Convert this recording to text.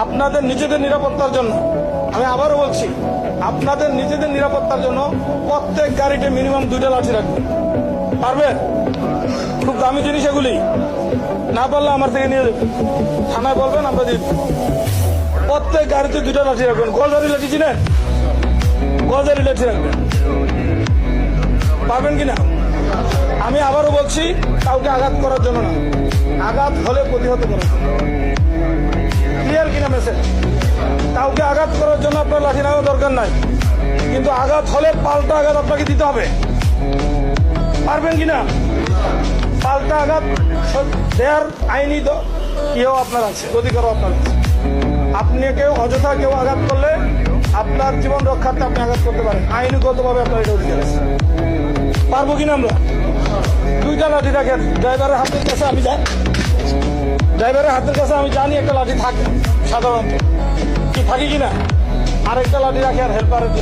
আপনাদের নিজেদের নিরাপত্তার জন্য আমি আবারও বলছি, আপনাদের নিজেদের নিরাপত্তার জন্য প্রত্যেক গাড়িতে মিনিমাম 2টা লাঠি রাখবেন। পারবেন? খুব দামি জিনিস এগুলি, না পারলে আমার থেকে নিয়ে যাবেন, থানায় বলবেন, আমরা দিব। প্রত্যেক গাড়িতে 2টা লাঠি রাখবেন। গজারি লাঠি চিনেন? গজারি লাঠি রাখবেন। পারবেন কিনা? আমি আবারও বলছি, কাউকে আঘাত করার জন্য না, আঘাত হলে প্রতিহত করার জন্য। ক্লিয়ার কিনা মেসেজ? কাউকে আঘাত করার জন্য আপনার লাঠি নেওয়ার দরকার নাই, কিন্তু আঘাত হলে পাল্টা আঘাত আপনাকে দিতে হবে। পারবেন কিনা? পাল্টা আঘাত দেওয়ার আইনি ইয়েও আপনার আছে, অধিকারও আপনার আছে। আপনি কেউ অযথা কেউ আঘাত করলে আপনার জীবন রক্ষার্থে আপনি আঘাত করতে পারেন, আইনগতভাবে আপনার এটা অধিকার আছে। পারবো কিনা আমরা? 2টা লাঠি রাখেন। ড্রাইভারের হাতের কাছে আমি যাই, ড্রাইভারের হাতের কাছে আমি জানি একটা লাঠি থাকে সাধারণত, কি থাকি কিনা, আরেকটা লাঠি রাখে আর হেল্পারের